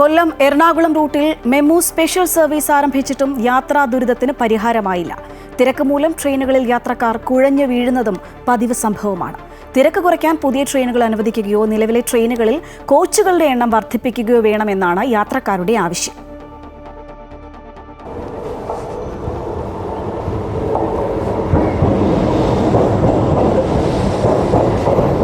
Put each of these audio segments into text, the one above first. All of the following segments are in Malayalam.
കൊല്ലം എറണാകുളം റൂട്ടിൽ മെമു സ്പെഷ്യൽ സർവീസ് ആരംഭിച്ചിട്ടും യാത്രാ ദുരിതത്തിന് പരിഹാരമായില്ല. തിരക്ക് മൂലം ട്രെയിനുകളിൽ യാത്രക്കാർ കുഴഞ്ഞു വീഴുന്നതും പതിവ് സംഭവമാണ്. തിരക്ക് കുറയ്ക്കാൻ പുതിയ ട്രെയിനുകൾ അനുവദിക്കുകയോ നിലവിലെ ട്രെയിനുകളിൽ കോച്ചുകളുടെ എണ്ണം വർദ്ധിപ്പിക്കുകയോ വേണമെന്നാണ് യാത്രക്കാരുടെ ആവശ്യം.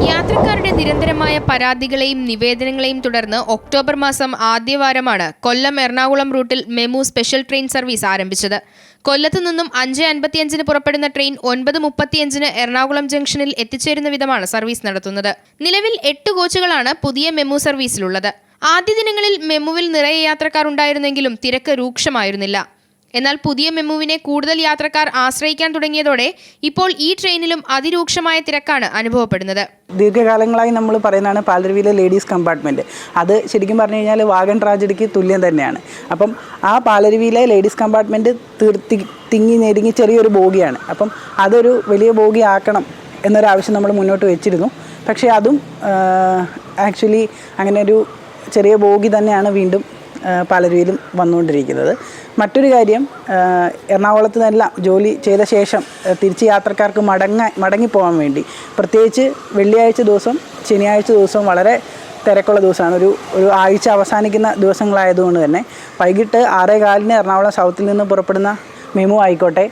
യാത്രക്കാരുടെ നിരന്തരമായ പരാതികളെയും നിവേദനങ്ങളെയും തുടർന്ന് ഒക്ടോബർ മാസം ആദ്യവാരമാണ് കൊല്ലം എറണാകുളം റൂട്ടിൽ മെമു സ്പെഷ്യൽ ട്രെയിൻ സർവീസ് ആരംഭിച്ചത്. കൊല്ലത്ത് നിന്നും 5:55 പുറപ്പെടുന്ന ട്രെയിൻ 9:35 എറണാകുളം ജംഗ്ഷനിൽ എത്തിച്ചേരുന്ന വിധമാണ് സർവീസ് നടത്തുന്നത്. നിലവിൽ 8 കോച്ചുകളാണ് പുതിയ മെമു സർവീസിലുള്ളത്. ആദ്യ ദിനങ്ങളിൽ മെമുവിൽ നിറയെ യാത്രക്കാർ ഉണ്ടായിരുന്നെങ്കിലും തിരക്ക് രൂക്ഷമായിരുന്നില്ല. എന്നാൽ പുതിയ മെമുവിനെ കൂടുതൽ യാത്രക്കാർ ആശ്രയിക്കാൻ തുടങ്ങിയതോടെ ഇപ്പോൾ ഈ ട്രെയിനിലും അതിരൂക്ഷമായ തിരക്കാണ് അനുഭവപ്പെടുന്നത്. ദീർഘകാലങ്ങളായി നമ്മൾ പറയുന്നതാണ് പാലരുവിയിലെ ലേഡീസ് കമ്പാർട്ട്മെൻറ്റ്. അത് ശരിക്കും പറഞ്ഞു കഴിഞ്ഞാൽ വാഗൺ ട്രാജഡിക്ക് തുല്യം തന്നെയാണ്. അപ്പം ആ പാലരുവിയിലെ ലേഡീസ് കമ്പാർട്ട്മെൻറ്റ് തിങ്ങി നെരുങ്ങി ചെറിയൊരു ബോഗിയാണ്. അപ്പം അതൊരു വലിയ ബോഗി ആക്കണം എന്നൊരാവശ്യം നമ്മൾ മുന്നോട്ട് വെച്ചിരുന്നു. പക്ഷേ അതും ആക്ച്വലി അങ്ങനെ ഒരു ചെറിയ ബോഗി തന്നെയാണ് വീണ്ടും പാലരുവിയിലും വന്നുകൊണ്ടിരിക്കുന്നത്. മറ്റൊരു കാര്യം, എറണാകുളത്ത് നിന്നെല്ലാം ജോലി ചെയ്ത ശേഷം തിരിച്ച് യാത്രക്കാർക്ക് മടങ്ങിപ്പോകാൻ വേണ്ടി പ്രത്യേകിച്ച് വെള്ളിയാഴ്ച ദിവസം ശനിയാഴ്ച ദിവസവും വളരെ തിരക്കുള്ള ദിവസമാണ്. ഒരു ആഴ്ച അവസാനിക്കുന്ന ദിവസങ്ങളായതുകൊണ്ട് തന്നെ വൈകിട്ട് 6:15 എറണാകുളം സൗത്തിൽ നിന്ന് പുറപ്പെടുന്ന മെമു ആയിക്കോട്ടെ,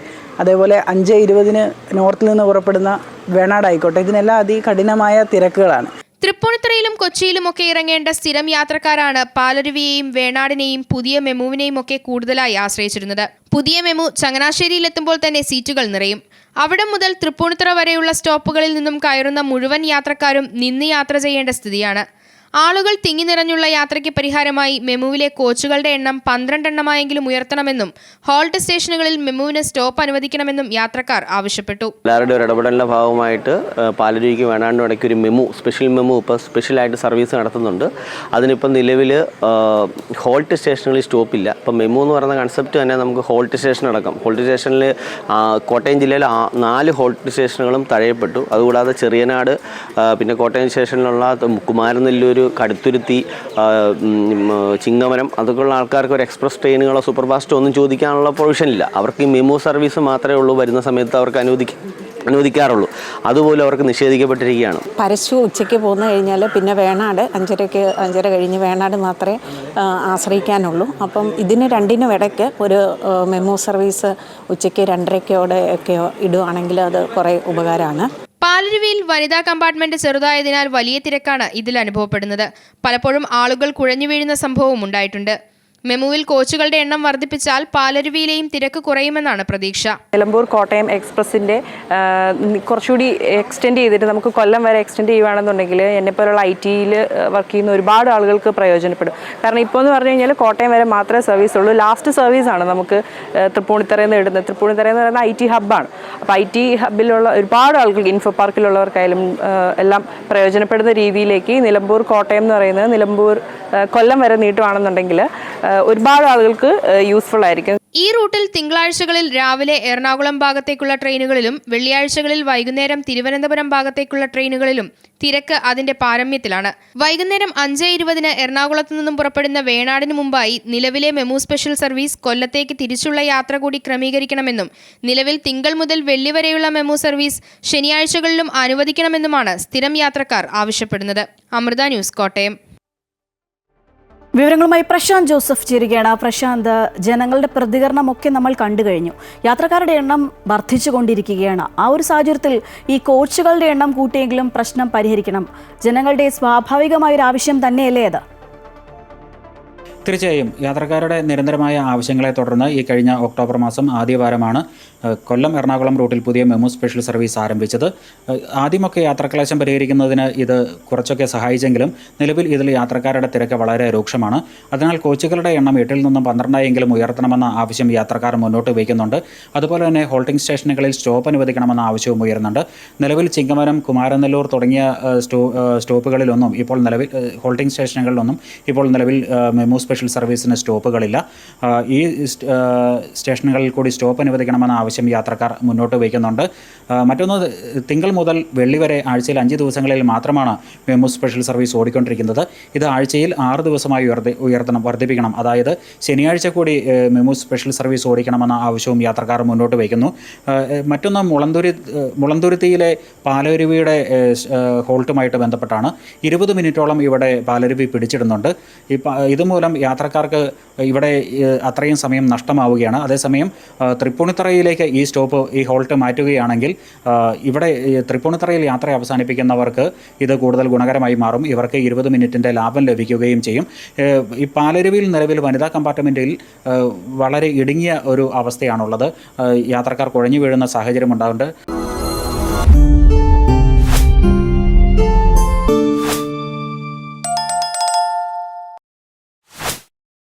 അതേപോലെ 5:20 നോർത്തിൽ നിന്ന് പുറപ്പെടുന്ന വേണാട് ആയിക്കോട്ടെ, ഇതിനെല്ലാം അതികഠിനമായ തിരക്കുകളാണ്. തൃപ്പൂണിത്തുറയിലും കൊച്ചിയിലുമൊക്കെ ഇറങ്ങേണ്ട സ്ഥിരം യാത്രക്കാരാണ് പാലരുവിയെയും വേണാടിനെയും പുതിയ മെമുവിനെയും ഒക്കെ കൂടുതലായി ആശ്രയിച്ചിരുന്നത്. പുതിയ മെമു ചങ്ങനാശ്ശേരിയിലെത്തുമ്പോൾ തന്നെ സീറ്റുകൾ നിറയും. അവിടെ മുതൽ തൃപ്പൂണിത്തുറ വരെയുള്ള സ്റ്റോപ്പുകളിൽ നിന്നും കയറുന്ന മുഴുവൻ യാത്രക്കാരും നിന്ന് യാത്ര ചെയ്യേണ്ട സ്ഥിതിയാണ്. ആളുകൾ തിങ്ങി നിറഞ്ഞുള്ള യാത്രയ്ക്ക് പരിഹാരമായി മെമുവിലെ കോച്ചുകളുടെ എണ്ണം 12 എണ്ണമായെങ്കിലും ഉയർത്തണമെന്നും ഹോൾട്ട് സ്റ്റേഷനുകളിൽ മെമുവിന് സ്റ്റോപ്പ് അനുവദിക്കണമെന്നും യാത്രക്കാർ ആവശ്യപ്പെട്ടു. എല്ലാവരുടെ ഒരു ഇടപെടലിൻ്റെ ഭാഗമായിട്ട് പാലരുവിക്ക് വേണാടിനും ഇടയ്ക്ക് ഒരു മെമു സ്പെഷ്യൽ മെമു ഇപ്പോൾ സ്പെഷ്യലായിട്ട് സർവീസ് നടത്തുന്നുണ്ട്. അതിനിപ്പം നിലവിൽ ഹോൾട്ട് സ്റ്റേഷനുകളിൽ സ്റ്റോപ്പില്ല. ഇപ്പം മെമു എന്ന് പറയുന്ന കൺസെപ്റ്റ് തന്നെ നമുക്ക് ഹോൾട്ട് സ്റ്റേഷൻ അടക്കം ഹോൾട്ട് സ്റ്റേഷനിൽ കോട്ടയം ജില്ലയിൽ 4 ഹോൾട്ട് സ്റ്റേഷനുകളും തഴയപ്പെട്ടു. അതുകൂടാതെ ചെറിയനാട്, പിന്നെ കോട്ടയം സ്റ്റേഷനിലുള്ള കുമാരനെല്ലൂർ, കടുത്തുരുത്തി, ചിങ്ങമരം, അതൊക്കെയുള്ള ആൾക്കാർക്ക് ഒരു എക്സ്പ്രസ് ട്രെയിനുകളോ സൂപ്പർ ഫാസ്റ്റോ ഒന്നും ചോദിക്കാനുള്ള പ്രൊവിഷൻ ഇല്ല. അവർക്ക് ഈ മെമു സർവീസ് മാത്രമേ ഉള്ളൂ. വരുന്ന സമയത്ത് അവർക്ക് അനുവദിക്കാറുള്ളൂ. അതുപോലെ അവർക്ക് നിഷേധിക്കപ്പെട്ടിരിക്കുകയാണ്. പരശു ഉച്ചയ്ക്ക് പോന്നു കഴിഞ്ഞാൽ പിന്നെ വേണാട് 5:30 കഴിഞ്ഞ് വേണാട് മാത്രമേ ആശ്രയിക്കാനുള്ളൂ. അപ്പം ഇതിന് രണ്ടിനും ഇടയ്ക്ക് ഒരു മെമു സർവീസ് ഉച്ചയ്ക്ക് 2:30 ഇടുവാണെങ്കിൽ അത് കുറേ ഉപകാരമാണ്. പാലരുവിയിൽ വനിതാ കമ്പാർട്ട്മെന്റ് ചെറുതായതിനാൽ വലിയ തിരക്കാണ് ഇതിൽ അനുഭവപ്പെടുന്നത്. പലപ്പോഴും ആളുകൾ കുഴഞ്ഞു വീഴുന്ന സംഭവവും ഉണ്ടായിട്ടുണ്ട്. മെമുവിൽ കോച്ചുകളുടെ എണ്ണം വർദ്ധിപ്പിച്ചാൽ പാലരുവിയിലെയും തിരക്ക് കുറയുമെന്നാണ് പ്രതീക്ഷ. നിലമ്പൂർ കോട്ടയം എക്സ്പ്രസിൻ്റെ കുറച്ചുകൂടി എക്സ്റ്റെൻഡ് ചെയ്തിട്ട് നമുക്ക് കൊല്ലം വരെ എക്സ്റ്റെൻഡ് ചെയ്യുകയാണെന്നുണ്ടെങ്കിൽ എന്നെപ്പോലുള്ള IT-യിൽ വർക്ക് ചെയ്യുന്ന ഒരുപാട് ആളുകൾക്ക് പ്രയോജനപ്പെടും. കാരണം ഇപ്പോൾ എന്ന് പറഞ്ഞു കഴിഞ്ഞാൽ കോട്ടയം വരെ മാത്രമേ സർവീസ് ഉള്ളൂ. ലാസ്റ്റ് സർവീസാണ് നമുക്ക് തൃപ്പൂണിത്തുറയിൽ നിന്ന് ഇടുന്നത്. തൃപ്പൂണിത്തുറ എന്ന് പറയുന്ന IT ഹബ്ബാണ്. അപ്പോൾ IT ഹബ്ബിലുള്ള ഒരുപാട് ആളുകൾക്ക്, ഇൻഫോ പാർക്കിലുള്ളവർക്കായാലും എല്ലാം പ്രയോജനപ്പെടുന്ന രീതിയിലേക്ക് നിലമ്പൂർ കോട്ടയം എന്ന് പറയുന്നത് നിലമ്പൂർ കൊല്ലം വരെ നീട്ടുകയാണെന്നുണ്ടെങ്കിൽ ഒരുപാട് ആളുകൾക്ക് യൂസ്ഫുൾ ആയിരിക്കും. ഈ റൂട്ടിൽ തിങ്കളാഴ്ചകളിൽ രാവിലെ എറണാകുളം ഭാഗത്തേക്കുള്ള ട്രെയിനുകളിലും വെള്ളിയാഴ്ചകളിൽ വൈകുന്നേരം തിരുവനന്തപുരം ഭാഗത്തേക്കുള്ള ട്രെയിനുകളിലും തിരക്ക് അതിന്റെ പാരമ്യത്തിലാണ്. വൈകുന്നേരം 5:20 എറണാകുളത്ത് നിന്നും പുറപ്പെടുന്ന വേണാടിന് മുമ്പായി നിലവിലെ മെമു സ്പെഷ്യൽ സർവീസ് കൊല്ലത്തേക്ക് തിരിച്ചുള്ള യാത്ര കൂടി ക്രമീകരിക്കണമെന്നും നിലവിൽ തിങ്കൾ മുതൽ വെള്ളി വരെയുള്ള മെമു സർവീസ് ശനിയാഴ്ചകളിലും അനുവദിക്കണമെന്നുമാണ് സ്ഥിരം യാത്രക്കാർ ആവശ്യപ്പെടുന്നത്. അമൃത ന്യൂസ്, കോട്ടയം. വിവരങ്ങളുമായി പ്രശാന്ത് ജോസഫ് ചേരുകയാണ്. പ്രശാന്ത്, ജനങ്ങളുടെ പ്രതികരണമൊക്കെ നമ്മൾ കണ്ടു കഴിഞ്ഞു. യാത്രക്കാരുടെ എണ്ണം വർദ്ധിച്ചുകൊണ്ടിരിക്കുകയാണ്. ആ ഒരു സാഹചര്യത്തിൽ ഈ കോച്ചുകളുടെ എണ്ണം കൂട്ടിയെങ്കിലും പ്രശ്നം പരിഹരിക്കണം. ജനങ്ങളുടെ സ്വാഭാവികമായൊരു ആവശ്യം തന്നെയല്ലേ അത്? തീർച്ചയായും യാത്രക്കാരുടെ നിരന്തരമായ ആവശ്യങ്ങളെ തുടർന്ന് ഈ കഴിഞ്ഞ ഒക്ടോബർ മാസം ആദ്യവാരമാണ് കൊല്ലം എറണാകുളം റൂട്ടിൽ പുതിയ മെമു സ്പെഷ്യൽ സർവീസ് ആരംഭിച്ചത്. ആദ്യമൊക്കെ യാത്രാക്ലേശം പരിഹരിക്കുന്നതിന് ഇത് കുറച്ചൊക്കെ സഹായിച്ചെങ്കിലും നിലവിൽ ഇതിൽ യാത്രക്കാരുടെ തിരക്ക് വളരെ രൂക്ഷമാണ്. അതിനാൽ കോച്ചുകളുടെ എണ്ണം 8-ൽ നിന്നും 12 ഉയർത്തണമെന്ന ആവശ്യം യാത്രക്കാർ മുന്നോട്ട് വയ്ക്കുന്നുണ്ട്. അതുപോലെ തന്നെ ഹോൾട്ടിംഗ് സ്റ്റേഷനുകളിൽ സ്റ്റോപ്പ് അനുവദിക്കണമെന്ന ആവശ്യവും ഉയരുന്നുണ്ട്. നിലവിൽ ചിങ്ങമരം, കുമാരനെല്ലൂർ തുടങ്ങിയ സ്റ്റോപ്പുകളിലൊന്നും ഇപ്പോൾ നിലവിൽ ഹോൾട്ടിംഗ് സ്റ്റേഷനുകളിലൊന്നും ഇപ്പോൾ നിലവിൽ മെമു സ്പെഷ്യൽ സർവീസിന് സ്റ്റോപ്പുകളില്ല. ഈ സ്റ്റേഷനുകളിൽ കൂടി സ്റ്റോപ്പ് അനുവദിക്കണമെന്ന ആവശ്യം യാത്രക്കാർ മുന്നോട്ട് വയ്ക്കുന്നുണ്ട്. മറ്റൊന്ന്, തിങ്കൾ മുതൽ വെള്ളി വരെ ആഴ്ചയിൽ 5 ദിവസങ്ങളിൽ മാത്രമാണ് മെമു സ്പെഷ്യൽ സർവീസ് ഓടിക്കൊണ്ടിരിക്കുന്നത്. ഇത് ആഴ്ചയിൽ 6 ദിവസമായി വർദ്ധിപ്പിക്കണം. അതായത് ശനിയാഴ്ച കൂടി മെമു സ്പെഷ്യൽ സർവീസ് ഓടിക്കണമെന്ന ആവശ്യവും യാത്രക്കാർ മുന്നോട്ട് വയ്ക്കുന്നു. മറ്റൊന്ന്, മുളന്തുരുത്തിയിലെ പാലരുവിയുടെ ഹോൾട്ടുമായിട്ട് ബന്ധപ്പെട്ടാണ്. 20 മിനിറ്റോളം ഇവിടെ പാലരുവി പിടിച്ചിടുന്നുണ്ട്. ഇതുമൂലം യാത്രക്കാർക്ക് ഇവിടെ അത്രയും സമയം നഷ്ടമാവുകയാണ്. അതേസമയം തൃപ്പൂണിത്തറയിലേക്ക് ഈ ഹോൾട്ട് മാറ്റുകയാണെങ്കിൽ ഇവിടെ തൃപ്പൂണിത്തറയിൽ യാത്ര അവസാനിപ്പിക്കുന്നവർക്ക് ഇത് കൂടുതൽ ഗുണകരമായി മാറും. ഇവർക്ക് 20 മിനിറ്റിൻ്റെ ലാഭം ലഭിക്കുകയും ചെയ്യും. ഈ പാലരുവിയിൽ നിലവിൽ വനിതാ കമ്പാർട്ട്മെൻറ്റിൽ വളരെ ഇടുങ്ങിയ ഒരു അവസ്ഥയാണുള്ളത്. യാത്രക്കാർ കുഴഞ്ഞു വീഴുന്ന സാഹചര്യം ഉണ്ടാകുന്നുണ്ട്.